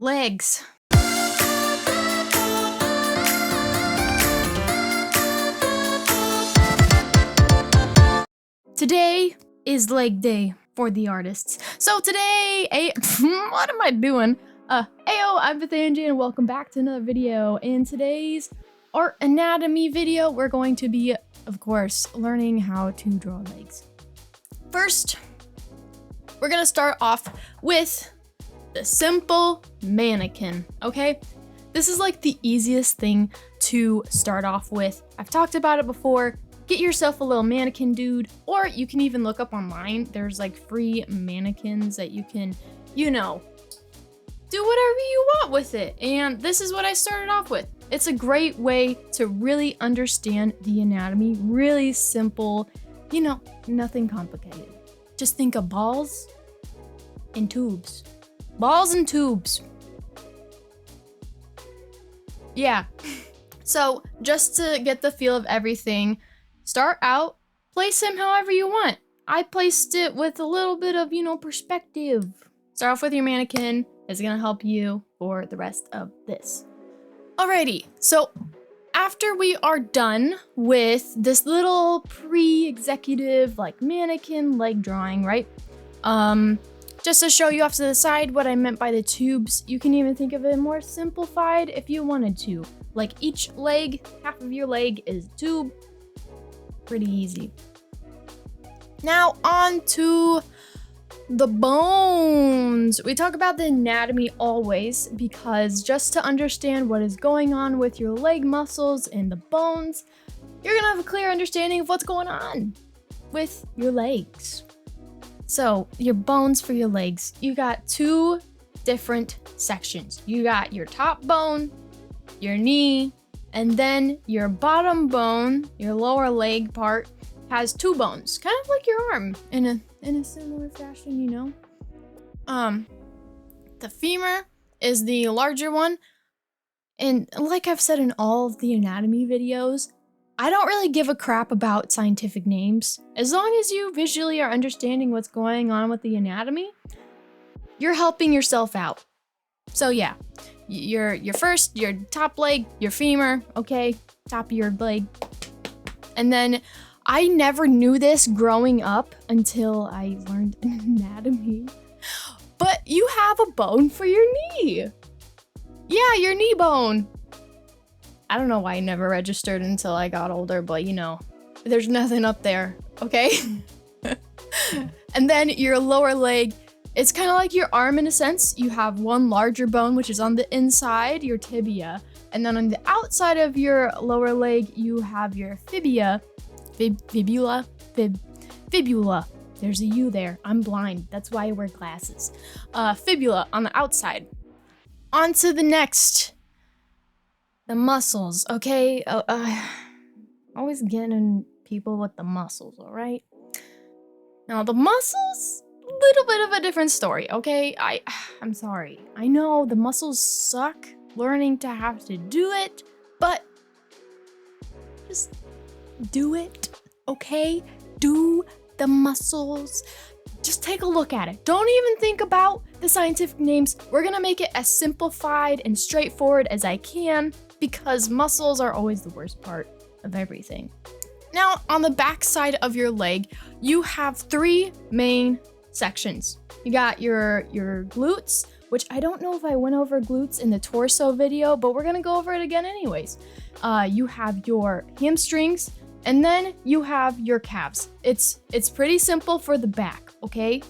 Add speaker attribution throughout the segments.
Speaker 1: Legs. Today is leg day for the artists. So today, what am I doing? Ayo, I'm Angie and welcome back to another video. In today's art anatomy video, we're going to be, of course, learning how to draw legs. First, we're gonna start off with the simple mannequin, okay? This is like the easiest thing to start off with. I've talked about it before. Get yourself a little mannequin dude, or you can even look up online. There's like free mannequins that you can, you know, do whatever you want with it. And this is what I started off with. It's a great way to really understand the anatomy. Really simple, you know, nothing complicated. Just think of balls and tubes. Balls and tubes. Yeah. So just to get the feel of everything, start out, place him however you want. I placed it with a little bit of, you know, perspective. Start off with your mannequin. It's gonna help you for the rest of this. Alrighty, so after we are done with this little pre-executive like mannequin leg drawing, right? Just to show you off to the side what I meant by the tubes, you can even think of it more simplified if you wanted to. Like each leg, half of your leg is a tube. Pretty easy. Now on to the bones. We talk about the anatomy always because just to understand what is going on with your leg muscles and the bones, you're gonna have a clear understanding of what's going on with your legs. So your bones for your legs, you got two different sections. You got your top bone, your knee, and then your bottom bone, your lower leg part, has two bones, kind of like your arm in a similar fashion, you know. The femur is the larger one, and like I've said in all of the anatomy videos, I don't really give a crap about scientific names. As long as you visually are understanding what's going on with the anatomy, you're helping yourself out. So yeah, your top leg, your femur, okay, top of your leg. And then I never knew this growing up until I learned anatomy, but you have a bone for your knee. Yeah, your knee bone. I don't know why I never registered until I got older, but you know, there's nothing up there, okay? And then your lower leg, it's kind of like your arm in a sense. You have one larger bone, which is on the inside, your tibia. And then on the outside of your lower leg, you have your fibula. Fibula. There's a U there. I'm blind. That's why I wear glasses. Fibula on the outside. On to the next. The muscles, okay? Always getting people with the muscles, all right? Now, the muscles, little bit of a different story, okay? I'm sorry. I know the muscles suck learning to have to do it, but just do it, okay? Do the muscles. Just take a look at it. Don't even think about the scientific names. We're gonna make it as simplified and straightforward as I can because muscles are always the worst part of everything. Now, on the back side of your leg, you have three main sections. You got your glutes, which I don't know if I went over glutes in the torso video, but we're gonna go over it again anyways. You have your hamstrings, and then you have your calves. It's pretty simple for the back, okay?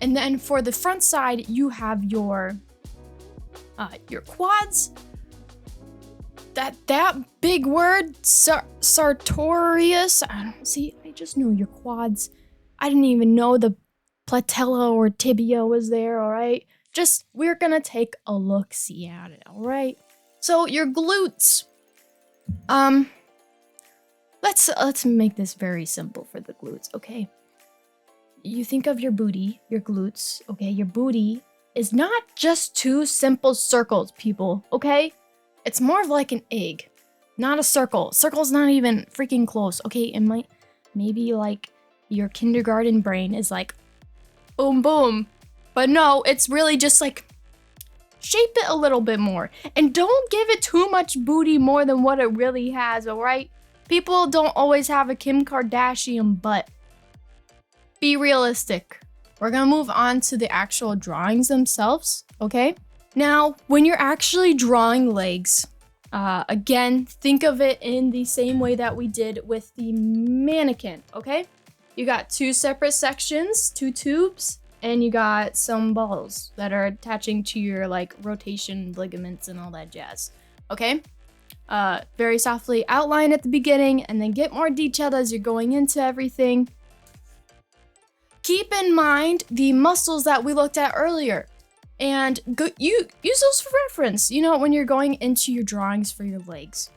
Speaker 1: And then for the front side, you have your quads. That big word, sartorius. See, I just know your quads. I didn't even know the patella or tibia was there, all right? Just, we're gonna take a look-see at it, all right? So your glutes. Let's make this very simple for the glutes, okay? You think of your booty, your glutes, okay? Your booty is not just two simple circles, people, okay? It's more of like an egg, not a circle. Circle's not even freaking close, okay? It might, maybe like your kindergarten brain is like, boom, boom. But no, it's really just like shape it a little bit more. And don't give it too much booty more than what it really has, all right? People don't always have a Kim Kardashian butt. Be realistic. We're gonna move on to the actual drawings themselves, okay? Now, when you're actually drawing legs, again, think of it in the same way that we did with the mannequin, okay? You got two separate sections, two tubes, and you got some balls that are attaching to your like rotation ligaments and all that jazz, okay? Very softly outline at the beginning and then get more detailed as you're going into everything. Keep in mind the muscles that we looked at earlier and use those for reference, you know, when you're going into your drawings for your legs.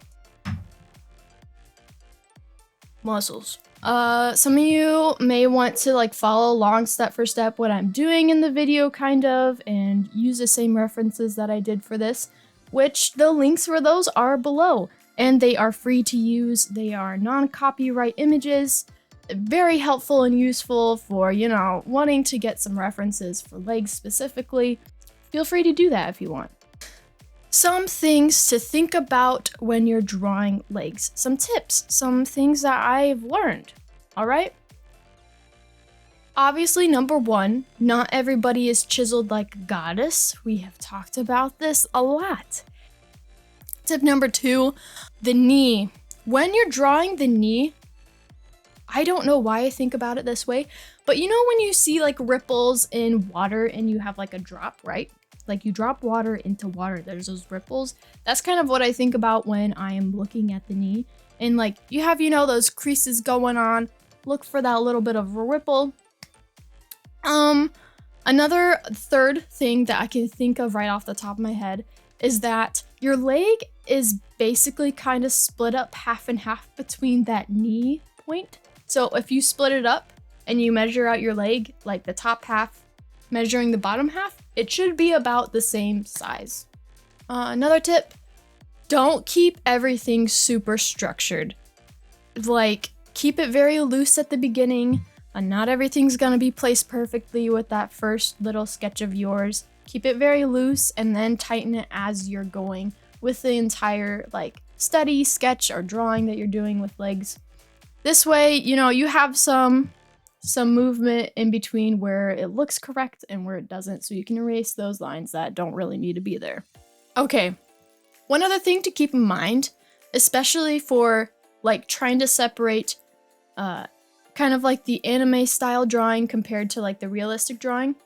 Speaker 1: Muscles. Some of you may want to like follow along step for step what I'm doing in the video kind of and use the same references that I did for this, which the links for those are below and they are free to use. They are non-copyright images. Very helpful and useful for, you know, wanting to get some references for legs specifically. Feel free to do that if you want. Some things to think about when you're drawing legs. Some tips, some things that I've learned, all right? Obviously, number one, not everybody is chiseled like a goddess. We have talked about this a lot. Tip number two, the knee. When you're drawing the knee, I don't know why I think about it this way, but you know when you see like ripples in water and you have like a drop, right? Like you drop water into water, there's those ripples. That's kind of what I think about when I am looking at the knee. And like you have, you know, those creases going on. Look for that little bit of a ripple. Another third thing that I can think of right off the top of my head is that your leg is basically kind of split up half and half between that knee point. So if you split it up and you measure out your leg, like the top half measuring the bottom half, it should be about the same size. Another tip, don't keep everything super structured. Like, keep it very loose at the beginning. Not everything's gonna be placed perfectly with that first little sketch of yours. Keep it very loose and then tighten it as you're going with the entire like study, sketch, or drawing that you're doing with legs. This way, you know, you have some movement in between where it looks correct and where it doesn't, so you can erase those lines that don't really need to be there. Okay, one other thing to keep in mind, especially for like trying to separate kind of like the anime style drawing compared to like the realistic drawing.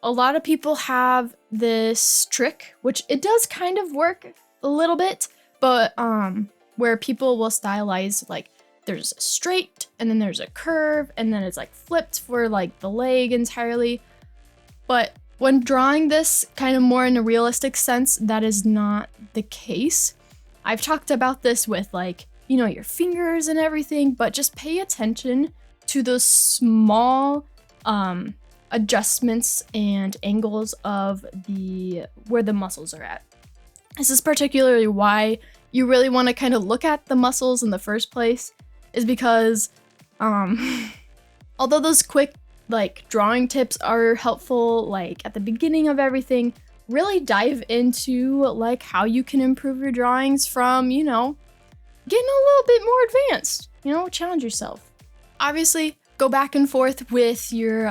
Speaker 1: A lot of people have this trick, which it does kind of work a little bit, but where people will stylize like there's a straight and then there's a curve and then it's like flipped for like the leg entirely. But when drawing this kind of more in a realistic sense, that is not the case. I've talked about this with like, you know, your fingers and everything, but just pay attention to those small adjustments and angles of where the muscles are at. This is particularly why you really want to kind of look at the muscles in the first place, is because although those quick like drawing tips are helpful like at the beginning of everything, really dive into like how you can improve your drawings from, you know, getting a little bit more advanced, you know, challenge yourself. Obviously, go back and forth with your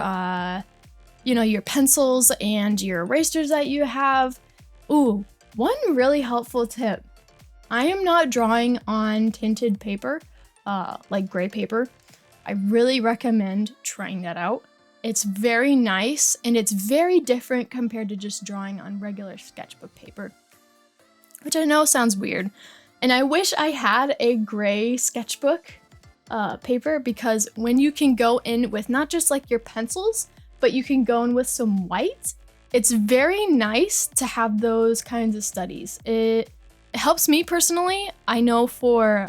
Speaker 1: you know, your pencils and your erasers that you have. Ooh, one really helpful tip. I am not drawing on tinted paper, like gray paper. I really recommend trying that out. It's very nice and it's very different compared to just drawing on regular sketchbook paper, which I know sounds weird. And I wish I had a gray sketchbook paper, because when you can go in with not just like your pencils, but you can go in with some white, it's very nice to have those kinds of studies. It helps me personally. I know for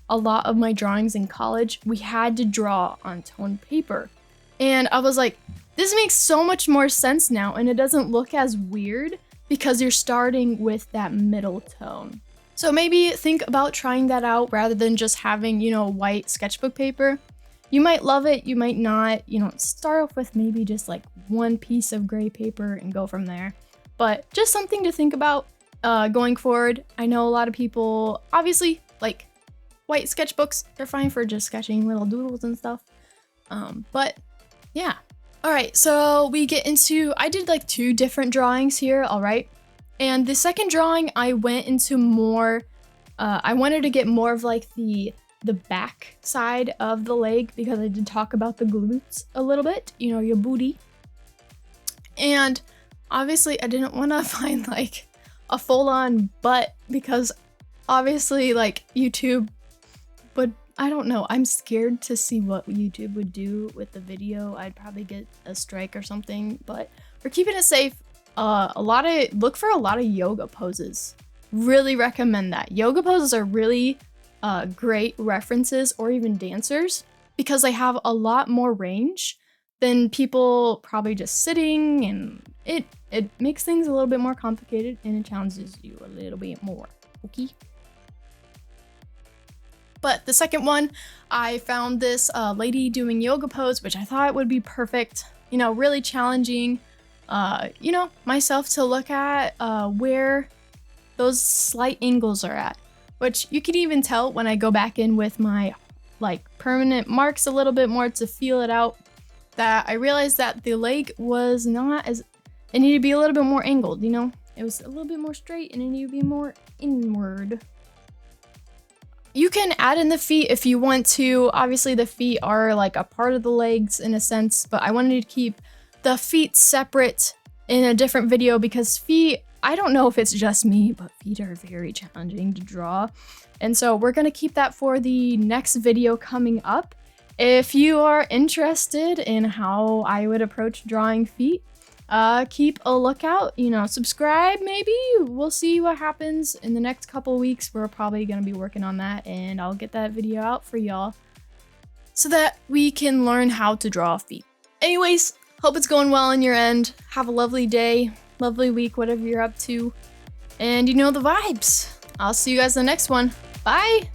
Speaker 1: a lot of my drawings in college, we had to draw on toned paper. And I was like, this makes so much more sense now, and it doesn't look as weird because you're starting with that middle tone. So maybe think about trying that out rather than just having, you know, white sketchbook paper. You might love it, you might not, you know, start off with maybe just like one piece of gray paper and go from there. but just something to think about going forward. I know a lot of people, obviously, like white sketchbooks, they're fine for just sketching little doodles and stuff. But yeah. All right, so we get into, I did like 2 different drawings here, all right? And the second drawing, I went into more, I wanted to get more of like the back side of the leg because I did talk about the glutes a little bit, you know, your booty. And obviously I didn't want to find like a full-on butt because obviously like YouTube would, I don't know, I'm scared to see what YouTube would do with the video. I'd probably get a strike or something, but we're keeping it safe. Look for a lot of yoga poses. Really recommend that. Yoga poses are really great references, or even dancers, because they have a lot more range than people probably just sitting, and it makes things a little bit more complicated and it challenges you a little bit more. Okay. But the second one, I found this lady doing yoga pose, which I thought would be perfect. You know, really challenging, you know, myself to look at where those slight angles are at, which you can even tell when I go back in with my like permanent marks a little bit more to feel it out, that I realized that the leg was not as, it needed to be a little bit more angled, you know? It was a little bit more straight and it needed to be more inward. You can add in the feet if you want to. Obviously the feet are like a part of the legs in a sense, but I wanted to keep the feet separate in a different video because feet, I don't know if it's just me, but feet are very challenging to draw. And so we're gonna keep that for the next video coming up. If you are interested in how I would approach drawing feet, keep a lookout, you know, subscribe maybe. We'll see what happens in the next couple weeks. We're probably gonna be working on that and I'll get that video out for y'all so that we can learn how to draw feet. Anyways, hope it's going well on your end. Have a lovely day, lovely week, whatever you're up to. And you know the vibes. I'll see you guys in the next one. Bye!